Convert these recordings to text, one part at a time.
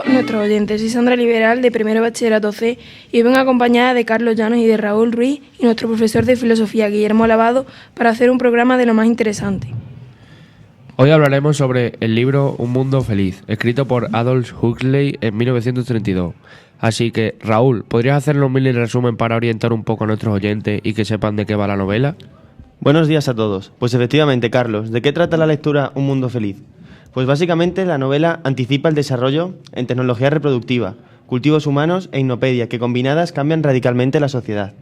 todos nuestros oyentes. Soy Sandra Liberal, de primero bachillerato C, y hoy vengo acompañada de Carlos Llanos y de Raúl Ruiz y nuestro profesor de filosofía, Guillermo Lavado, para hacer un programa de lo más interesante. Hoy hablaremos sobre el libro Un mundo feliz, escrito por Aldous Huxley en 1932. Así que, Raúl, ¿podrías hacernos un mini resumen para orientar un poco a nuestros oyentes y que sepan de qué va la novela? Buenos días a todos. Pues efectivamente, Carlos, ¿de qué trata la lectura Un mundo feliz? Pues básicamente la novela anticipa el desarrollo en tecnología reproductiva, cultivos humanos e hipnopedia, que combinadas cambian radicalmente la sociedad.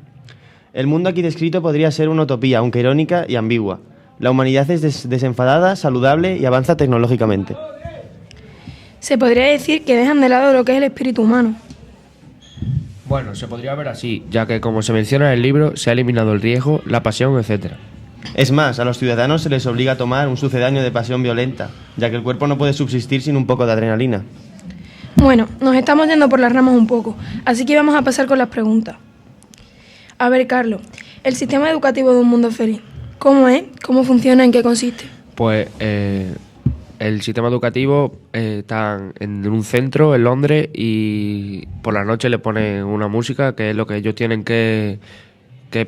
El mundo aquí descrito podría ser una utopía, aunque irónica y ambigua. La humanidad es desenfadada, saludable y avanza tecnológicamente. Se podría decir que dejan de lado lo que es el espíritu humano. Bueno, se podría ver así, ya que como se menciona en el libro, se ha eliminado el riesgo, la pasión, etc. Es más, a los ciudadanos se les obliga a tomar un sucedáneo de pasión violenta, ya que el cuerpo no puede subsistir sin un poco de adrenalina. Bueno, nos estamos yendo por las ramas un poco, así que vamos a pasar con las preguntas. A ver, Carlos, el sistema educativo de Un mundo feliz, ¿cómo es? ¿Cómo funciona? ¿En qué consiste? Pues el sistema educativo está en un centro en Londres y por la noche le ponen una música que es lo que ellos tienen que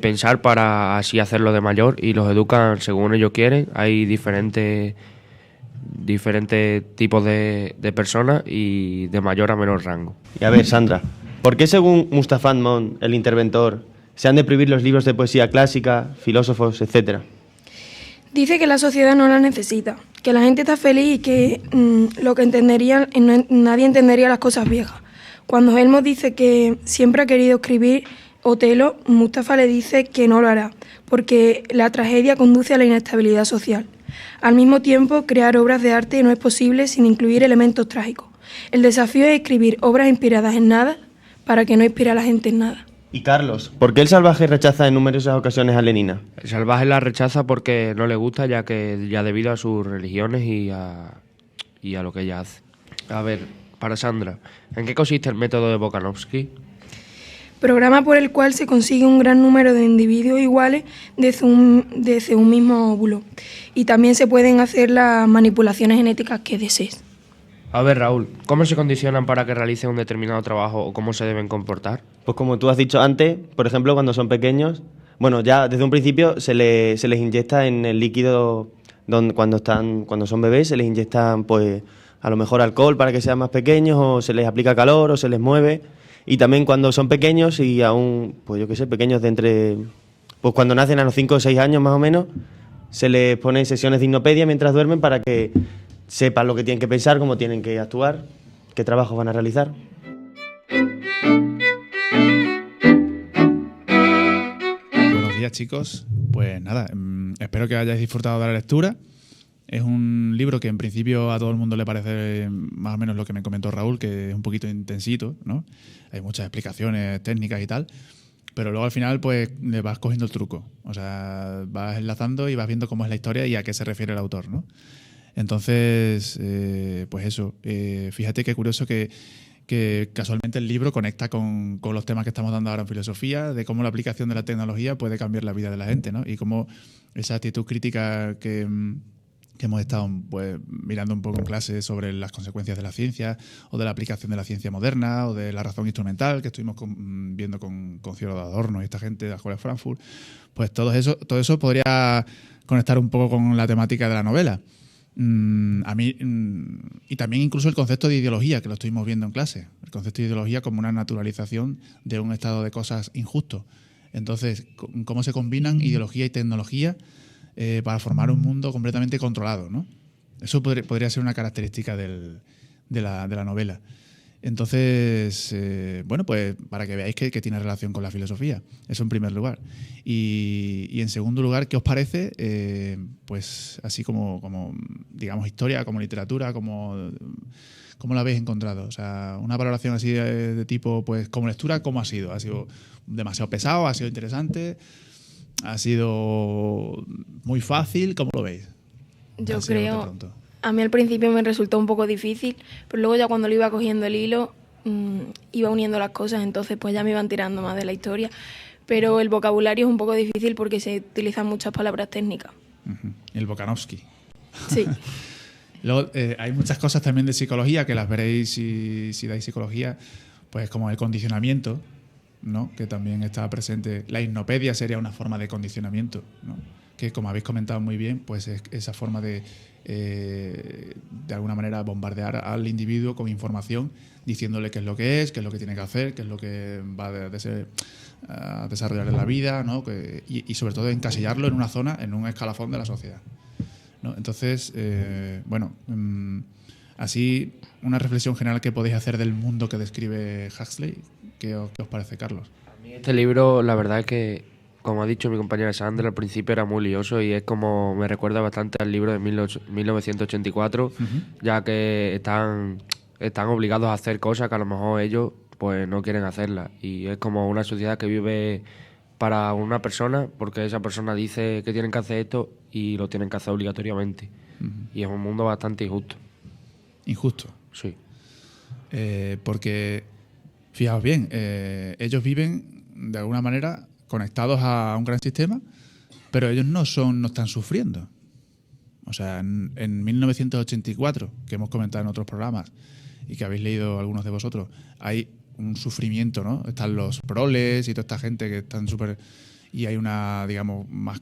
pensar para así hacerlo de mayor y los educan según ellos quieren. Hay diferentes tipos de personas y de mayor a menor rango. Y a ver, Sandra, ¿por qué según Mustafa Mon, el interventor, se han de prohibir los libros de poesía clásica, filósofos, etcétera? Dice que la sociedad no la necesita, que la gente está feliz y que lo que entendería, nadie entendería las cosas viejas. Cuando Helmut dice que siempre ha querido escribir Otelo, Mustafa le dice que no lo hará, porque la tragedia conduce a la inestabilidad social. Al mismo tiempo, crear obras de arte no es posible sin incluir elementos trágicos. El desafío es escribir obras inspiradas en nada para que no inspire a la gente en nada. Y Carlos, ¿por qué el salvaje rechaza en numerosas ocasiones a Lenina? El salvaje la rechaza porque no le gusta, ya debido a sus religiones y a lo que ella hace. A ver, para Sandra, ¿en qué consiste el método de Bokanovsky? Programa por el cual se consigue un gran número de individuos iguales desde un mismo óvulo. Y también se pueden hacer las manipulaciones genéticas que desees. A ver, Raúl, ¿cómo se condicionan para que realicen un determinado trabajo o cómo se deben comportar? Pues como tú has dicho antes, por ejemplo, cuando son pequeños, bueno, ya desde un principio se les inyecta en el líquido cuando son bebés, se les inyectan pues a lo mejor alcohol para que sean más pequeños, o se les aplica calor o se les mueve. Y también cuando son pequeños y aún, pues yo qué sé, pequeños de entre, pues cuando nacen a los 5 o 6 años más o menos, se les pone sesiones de hipnopedia mientras duermen para que sepan lo que tienen que pensar, cómo tienen que actuar, qué trabajos van a realizar. Buenos días, chicos. Pues nada, espero que hayáis disfrutado de la lectura. Es un libro que en principio a todo el mundo le parece más o menos lo que me comentó Raúl, que es un poquito intensito, ¿no? Hay muchas explicaciones técnicas y tal, pero luego al final pues le vas cogiendo el truco. O sea, vas enlazando y vas viendo cómo es la historia y a qué se refiere el autor, ¿no? Entonces, pues eso, fíjate qué curioso que casualmente el libro conecta con los temas que estamos dando ahora en filosofía, de cómo la aplicación de la tecnología puede cambiar la vida de la gente, ¿no? Y cómo esa actitud crítica que hemos estado pues mirando un poco en clase sobre las consecuencias de la ciencia o de la aplicación de la ciencia moderna o de la razón instrumental que estuvimos viendo con Cielo de Adorno y esta gente de la Escuela de Frankfurt, pues todo eso podría conectar un poco con la temática de la novela. A mí, y también incluso el concepto de ideología, que lo estuvimos viendo en clase, el concepto de ideología como una naturalización de un estado de cosas injusto. Entonces, ¿cómo se combinan ideología y tecnología para formar un mundo completamente controlado, ¿no? Eso podría ser una característica de la novela. Entonces, bueno, pues para que veáis que tiene relación con la filosofía. Eso en primer lugar. Y en segundo lugar, ¿qué os parece? Pues así como, digamos, historia, como literatura, ¿cómo la habéis encontrado? O sea, una valoración así de tipo, pues como lectura, ¿cómo ha sido? ¿Ha sido demasiado pesado? ¿Ha sido interesante? ¿Ha sido muy fácil? ¿Cómo lo veis? Yo creo, a mí al principio me resultó un poco difícil, pero luego ya cuando lo iba cogiendo el hilo, iba uniendo las cosas, entonces pues ya me iban tirando más de la historia. Pero el vocabulario es un poco difícil porque se utilizan muchas palabras técnicas. El Bokanovsky. Sí. Luego hay muchas cosas también de psicología que las veréis si dais psicología, pues como el condicionamiento, ¿no? Que también está presente. La hipnopedia sería una forma de condicionamiento, ¿no? Que como habéis comentado muy bien, pues es esa forma de alguna manera bombardear al individuo con información, diciéndole qué es lo que es lo que tiene que hacer, qué es lo que va a desarrollar en la vida, ¿no? Y sobre todo encasillarlo en una zona, en un escalafón de la sociedad, ¿no? Entonces, así, una reflexión general que podéis hacer del mundo que describe Huxley, ¿qué os parece, Carlos? A mí este libro, la verdad es que, como ha dicho mi compañera Sandra, al principio era muy lioso y es como me recuerda bastante al libro de 1984, ya que están obligados a hacer cosas que a lo mejor ellos pues no quieren hacerlas. Y es como una sociedad que vive para una persona porque esa persona dice que tienen que hacer esto y lo tienen que hacer obligatoriamente. Y es un mundo bastante injusto. Injusto. Sí. Porque, fijaos bien, ellos viven de alguna manera conectados a un gran sistema, pero ellos no están sufriendo. O sea, en 1984, que hemos comentado en otros programas y que habéis leído algunos de vosotros, hay un sufrimiento, ¿no? Están los proles y toda esta gente que están súper... Y hay una, digamos, más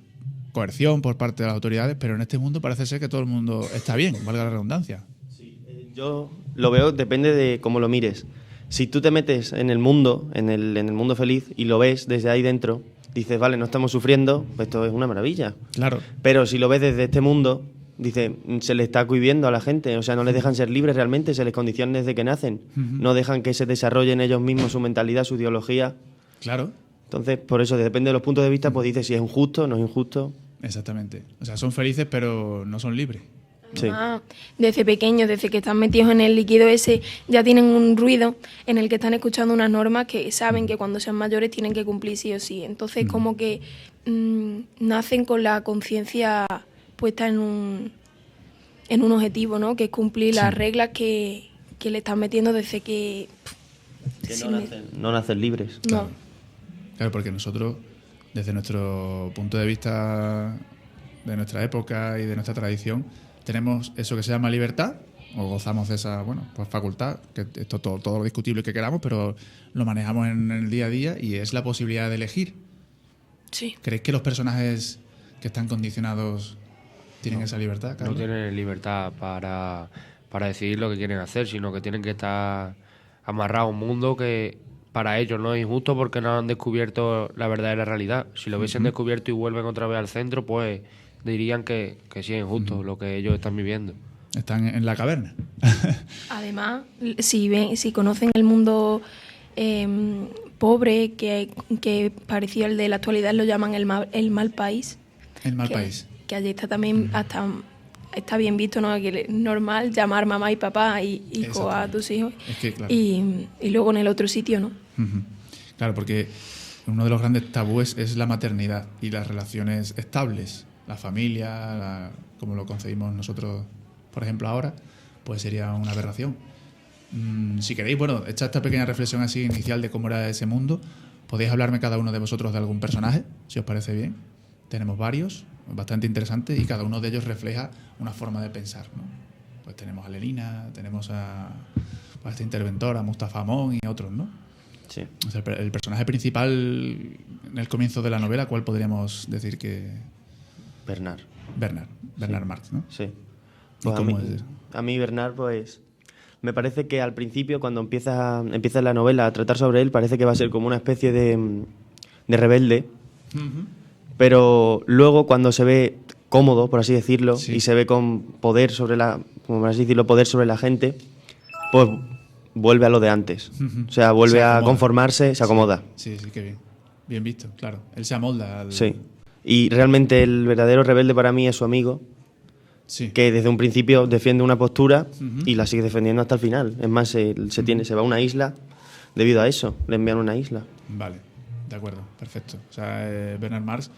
coerción por parte de las autoridades, pero en este mundo parece ser que todo el mundo está bien, valga la redundancia. Sí, yo lo veo, depende de cómo lo mires. Si tú te metes en el mundo, en el mundo feliz, y lo ves desde ahí dentro, dices, vale, no estamos sufriendo, pues esto es una maravilla. Claro. Pero si lo ves desde este mundo, dice, se le está cohibiendo a la gente, o sea, no les dejan ser libres realmente, se les condiciona desde que nacen, no dejan que se desarrollen ellos mismos su mentalidad, su ideología. Claro. Entonces, por eso, depende de los puntos de vista, pues dice si es injusto, no es injusto. Exactamente. O sea, son felices, pero no son libres. Sí. Desde pequeños, desde que están metidos en el líquido ese, ya tienen un ruido en el que están escuchando unas normas que saben que cuando sean mayores tienen que cumplir sí o sí. Entonces, como que nacen con la conciencia puesta en un objetivo, ¿no? Que es cumplir las reglas que le están metiendo desde que... No nacen libres. No. Claro, porque nosotros, desde nuestro punto de vista, de nuestra época y de nuestra tradición, tenemos eso que se llama libertad, o gozamos de esa, pues facultad, que esto todo lo discutible que queramos, pero lo manejamos en el día a día y es la posibilidad de elegir. Sí. ¿Creéis que los personajes que están condicionados tienen esa libertad, Carlos? No tienen libertad para decidir lo que quieren hacer, sino que tienen que estar amarrados a un mundo que para ellos no es injusto porque no han descubierto la verdadera realidad. Si lo hubiesen descubierto y vuelven otra vez al centro, pues dirían que sí es injusto lo que ellos están viviendo. Están en la caverna. Además, si conocen el mundo pobre, que parecido al de la actualidad, lo llaman el mal país. El mal país. Que allí está también está bien visto, ¿no? Que es normal llamar mamá y papá y hijo a tus hijos. Es que, claro. Y luego en el otro sitio, ¿no? Claro, porque uno de los grandes tabúes es la maternidad y las relaciones estables. La familia, como lo concebimos nosotros, por ejemplo, ahora, pues sería una aberración. Si queréis, bueno, hecha esta pequeña reflexión así inicial de cómo era ese mundo, podéis hablarme cada uno de vosotros de algún personaje, si os parece bien. Tenemos varios, bastante interesantes, y cada uno de ellos refleja una forma de pensar, ¿no? Pues tenemos a Lenina, tenemos a este interventor, a Mustafa Amon y a otros, ¿no? Sí. O sea, el personaje principal en el comienzo de la novela, ¿cuál podríamos decir que...? Bernard Marx, ¿no? Sí. Pues Pues a mí Bernard, pues me parece que al principio, cuando empieza la novela a tratar sobre él, parece que va a ser como una especie de rebelde, pero luego cuando se ve cómodo, por así decirlo, y se ve con poder sobre poder sobre la gente, pues vuelve a lo de antes. O sea, vuelve a conformarse, se acomoda. Sí, qué bien. Bien visto, claro. Él se amolda al... Sí. Y realmente el verdadero rebelde para mí es su amigo, que desde un principio defiende una postura y la sigue defendiendo hasta el final. Es más, se va a una isla debido a eso, le envían a una isla. Vale, de acuerdo, perfecto. O sea, Bernard Marx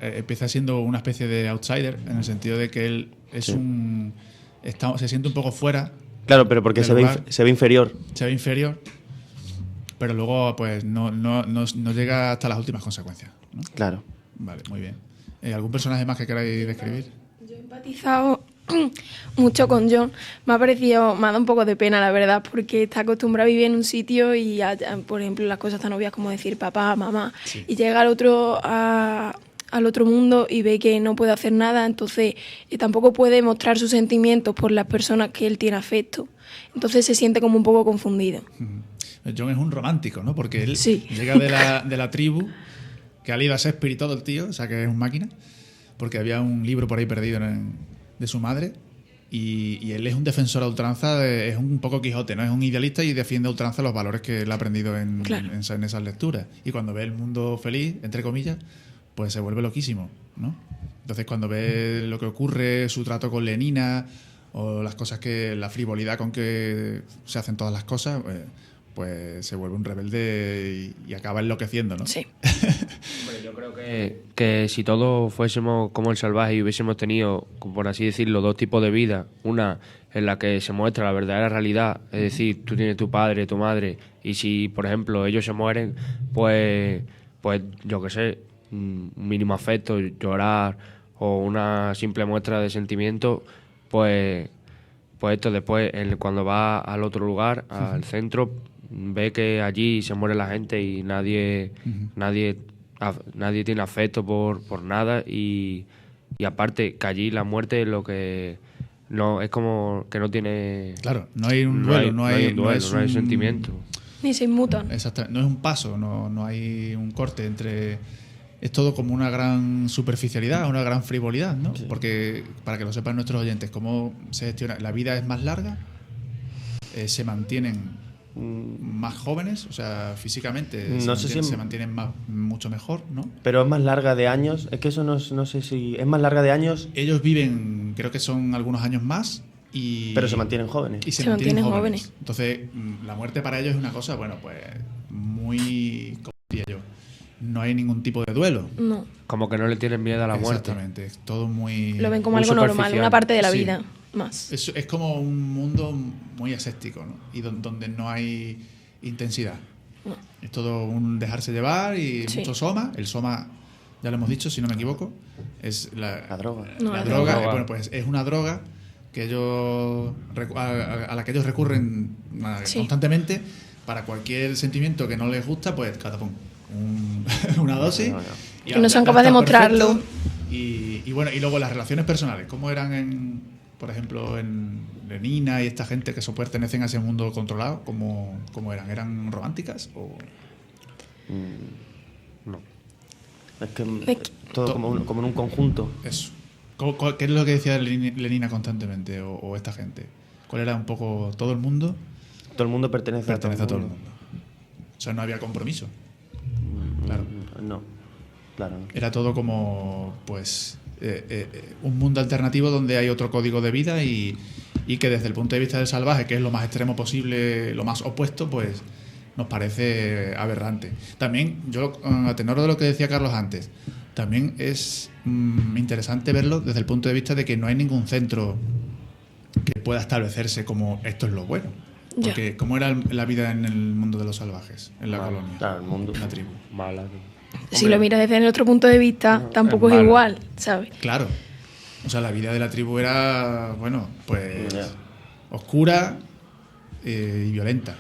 empieza siendo una especie de outsider, en el sentido de que él es se siente un poco fuera. Claro, pero porque se ve inferior. Se ve inferior, pero luego pues no llega hasta las últimas consecuencias, ¿no? Claro. Vale, muy bien. ¿Algún personaje más que queráis describir? Yo he empatizado mucho con John. Me ha dado un poco de pena, la verdad, porque está acostumbrado a vivir en un sitio y, por ejemplo, las cosas tan obvias como decir papá, mamá, Sí. y llega al otro mundo y ve que no puede hacer nada, entonces tampoco puede mostrar sus sentimientos por las personas que él tiene afecto. Entonces se siente como un poco confundido. John es un romántico, ¿no? Porque él Sí. llega de la tribu, que ha leído a Shakespeare y todo el tío, o sea que es un máquina, porque había un libro por ahí perdido de su madre, y él es un defensor a ultranza, es un poco Quijote, ¿no? Es un idealista y defiende a ultranza los valores que él ha aprendido Claro. en esas lecturas. Y cuando ve el mundo feliz, entre comillas, pues se vuelve loquísimo, ¿no? Entonces cuando ve lo que ocurre, su trato con Lenina, o las cosas la frivolidad con que se hacen todas las cosas, pues se vuelve un rebelde y acaba enloqueciendo, ¿no? Sí. Hombre, yo creo que si todos fuésemos como el salvaje y hubiésemos tenido, por así decirlo, dos tipos de vida, una en la que se muestra la verdadera realidad, es decir, tú tienes tu padre, tu madre, y si, por ejemplo, ellos se mueren, pues yo qué sé, un mínimo afecto, llorar o una simple muestra de sentimiento, pues esto después, cuando va al otro lugar, al centro, ve que allí se muere la gente y nadie tiene afecto por nada y aparte que allí la muerte es lo que no es como que no tiene, Claro, no hay un duelo, no hay un duelo, es no hay un- sentimiento. Ni se inmutan. Exacto, no es un paso, no hay un corte entre... Es todo como una gran superficialidad, una gran frivolidad, ¿no? Porque, para que lo sepan nuestros oyentes, ¿cómo se gestiona? La vida es más larga, se mantienen más jóvenes, o sea, físicamente No sé si- se mantienen mucho mejor, ¿no? Pero es más larga de años. Es que eso no sé si... Es más larga de años, Ellos viven, creo que son algunos años más, y... pero se mantienen jóvenes. Y se Se mantienen mantienen jóvenes. jóvenes. Entonces, la muerte para ellos es una cosa, bueno, pues muy... ¿Cómo diría yo? No hay ningún tipo de duelo. No. Como que no le tienen miedo a la muerte. Exactamente, es todo muy... Lo ven como Muy algo normal, superficial. una parte de la Sí. vida más. Es como un mundo muy aséptico, ¿no? Y donde no hay intensidad. No. Es todo un dejarse llevar y Sí. mucho soma. El soma, ya lo hemos dicho, si no me equivoco, es La droga. No, la la droga. droga. Bueno, pues es una droga que a la que ellos recurren Sí. constantemente para cualquier sentimiento que no les gusta, pues catapum, una dosis. Y Que no son ya capaces de está mostrarlo. perfecto. Y bueno, y luego las relaciones personales, ¿cómo eran por ejemplo, en Lenina y esta gente que pertenecen a ese mundo controlado? ¿Cómo eran? ¿Eran románticas o...? No. Es que Es que- todo como en un conjunto. Eso. ¿Qué es lo que decía Lenina constantemente o esta gente? ¿Cuál era un poco todo el mundo? Todo el mundo pertenece A todo el mundo. mundo. O sea, no había compromiso. Claro. No, claro. no. Era todo como, pues, un mundo alternativo donde hay otro código de vida y que desde el punto de vista del salvaje, que es lo más extremo posible, lo más opuesto, pues nos parece aberrante. También, yo, a tenor de lo que decía Carlos antes, también es interesante verlo desde el punto de vista de que no hay ningún centro que pueda establecerse como esto es lo bueno. Ya. Porque, ¿cómo era la vida en el mundo de los salvajes, en la Vale. colonia? Claro, el mundo. En la tribu. Mala. Si lo miras desde el otro punto de vista, tampoco es mala. igual, ¿sabes? Claro. O sea, la vida de la tribu era, bueno, pues Ya. oscura y violenta.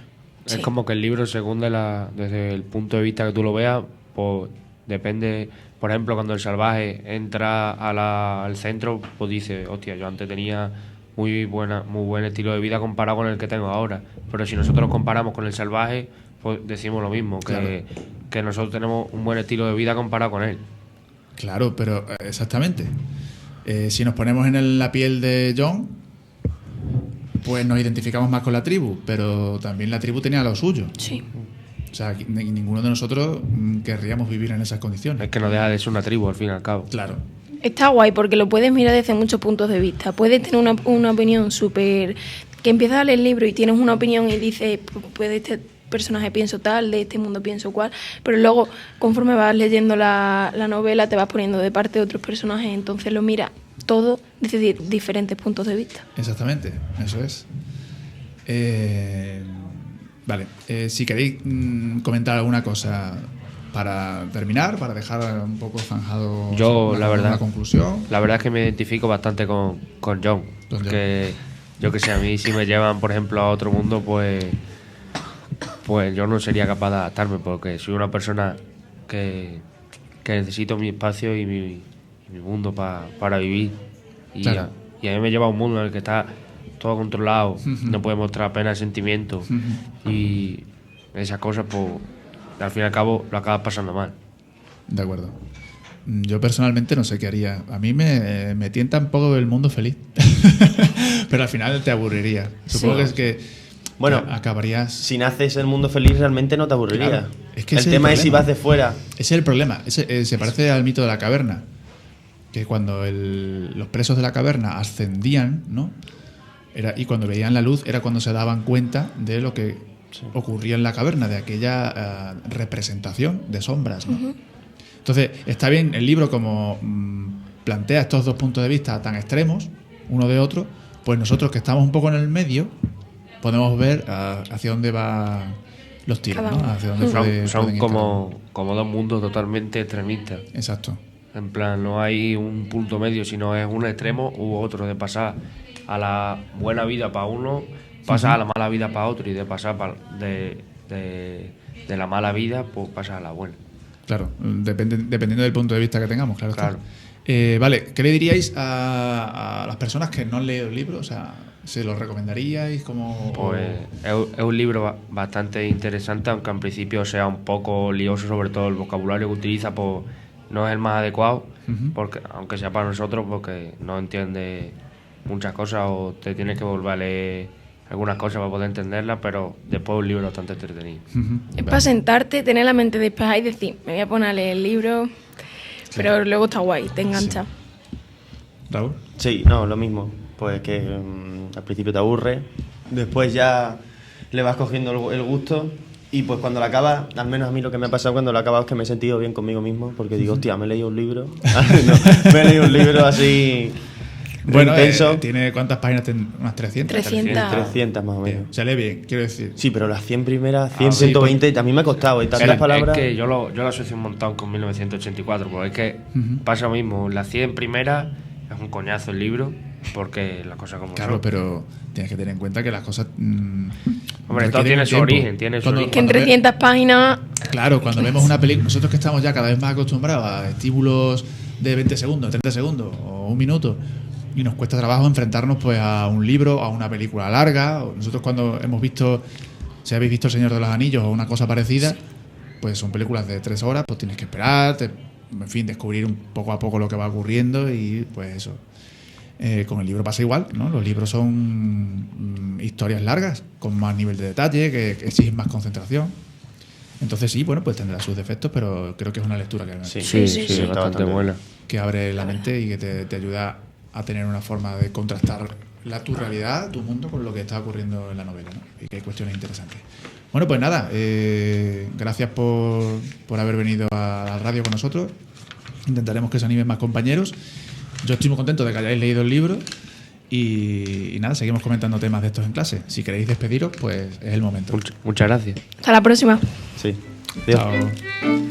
Es Sí. como que el libro, según desde el punto de vista que tú lo veas, pues depende. Por ejemplo, cuando el salvaje entra al centro, pues dice, hostia, yo antes tenía muy buen estilo de vida comparado con el que tengo ahora. Pero si nosotros comparamos con el salvaje, pues decimos lo mismo, que nosotros tenemos un buen estilo de vida comparado con él. Claro, pero exactamente. Si nos ponemos en la piel de John, pues nos identificamos más con la tribu, pero también la tribu tenía lo suyo. Sí. O sea, ninguno de nosotros querríamos vivir en esas condiciones. Es que no deja de ser una tribu, al fin y al cabo. Claro. Está guay porque lo puedes mirar desde muchos puntos de vista. Puedes tener una opinión súper... Que empiezas a leer el libro y tienes una opinión y dices, pues de este personaje pienso tal, de este mundo pienso cual, pero luego, conforme vas leyendo la novela, te vas poniendo de parte de otros personajes, entonces lo miras todo desde diferentes puntos de vista. Exactamente, eso es. Vale, si queréis comentar alguna cosa para terminar, para dejar un poco zanjado Yo, la verdad, una conclusión. La verdad es que me identifico bastante con John. Que yo que sé, a mí si me llevan, por ejemplo, a otro mundo, pues yo no sería capaz de adaptarme, porque soy una persona que necesito mi espacio y mi mundo para vivir. Y, Claro. y a mí me lleva a un mundo en el que está todo controlado, no puede mostrar apenas sentimientos. Y esas cosas, pues al fin y al cabo lo acabas pasando mal. De acuerdo. Yo personalmente no sé qué haría. A mí me tienta un poco el mundo feliz. Pero al final te aburriría. Supongo que es que Bueno, acabarías... Si naces en el mundo feliz realmente no te aburriría. Claro, es que el ese es el tema es si problema. vas de fuera. Ese es el problema. Se parece al mito de la caverna. Que cuando los presos de la caverna ascendían, ¿no? Y cuando veían la luz era cuando se daban cuenta de lo que ocurría en la caverna, de aquella representación de sombras, ¿no? Entonces, está bien el libro como plantea estos dos puntos de vista tan extremos, uno de otro, pues nosotros que estamos un poco en el medio, podemos ver hacia dónde van los tiros, ¿no? Hacia dónde pueden Son ir como dos mundos totalmente extremistas. Exacto. En plan, no hay un punto medio, sino es un extremo u otro, de pasar a la buena vida para uno, pasar a la mala vida para otro, y de pasar de la mala vida, pues pasar a la buena. Claro, dependiendo del punto de vista que tengamos, claro. Claro. Vale, ¿qué le diríais a las personas que no han leído el libro? O sea, ¿se lo recomendaríais? Pues es un libro bastante interesante, aunque en principio sea un poco lioso, sobre todo el vocabulario que utiliza, pues no es el más adecuado, porque aunque sea para nosotros, porque no entiende muchas cosas o te tienes que volver a leer algunas cosas para poder entenderlas, pero después es un libro bastante entretenido. Es para sentarte, tener la mente despejada y decir, me voy a poner a leer el libro, pero luego está guay, te engancha. Raúl. Sí, no, lo mismo. Pues que al principio te aburre, después ya le vas cogiendo el gusto, y pues cuando lo acabas, al menos a mí lo que me ha pasado cuando lo he acabado es que me he sentido bien conmigo mismo, porque digo, hostia, me he leído un libro. No, me he leído un libro así Bueno, intenso. ¿tiene cuántas páginas? ¿Unas 300? 300. 300 más o menos. Se lee bien, quiero decir. Sí, pero las 100 primeras, 100, sí, 120, a mí me ha costado, y tantas palabras. Es que yo lo asocio un montón con 1984, porque es que pasa lo mismo. Las 100 primeras es un coñazo el libro, porque las cosas como Claro, son. pero tienes que tener en cuenta que las cosas... Hombre, todo tiene su origen, Que en 300 páginas... Claro, cuando vemos una película, nosotros que estamos ya cada vez más acostumbrados a estímulos de 20 segundos, 30 segundos o un minuto, y nos cuesta trabajo enfrentarnos pues a un libro, a una película larga. Nosotros cuando hemos visto, si habéis visto El Señor de los Anillos o una cosa parecida, pues son películas de 3 horas, pues tienes que esperar, en fin, descubrir poco a poco lo que va ocurriendo, y pues eso. Con el libro pasa igual, ¿no? Los libros son historias largas, con más nivel de detalle, que exigen más concentración. Entonces sí, bueno, pues tendrá sus defectos, pero creo que es una lectura Sí, está bastante buena. que abre la mente y que te ayuda a tener una forma de contrastar tu realidad, tu mundo, con lo que está ocurriendo en la novela, ¿no? Y que hay cuestiones interesantes. Bueno, pues nada, gracias por haber venido a la radio con nosotros. Intentaremos que se animen más compañeros. Yo estoy muy contento de que hayáis leído el libro y nada, seguimos comentando temas de estos en clase. Si queréis despediros, pues es el momento. Muchas gracias. Hasta la próxima. Sí. Adiós. Chao.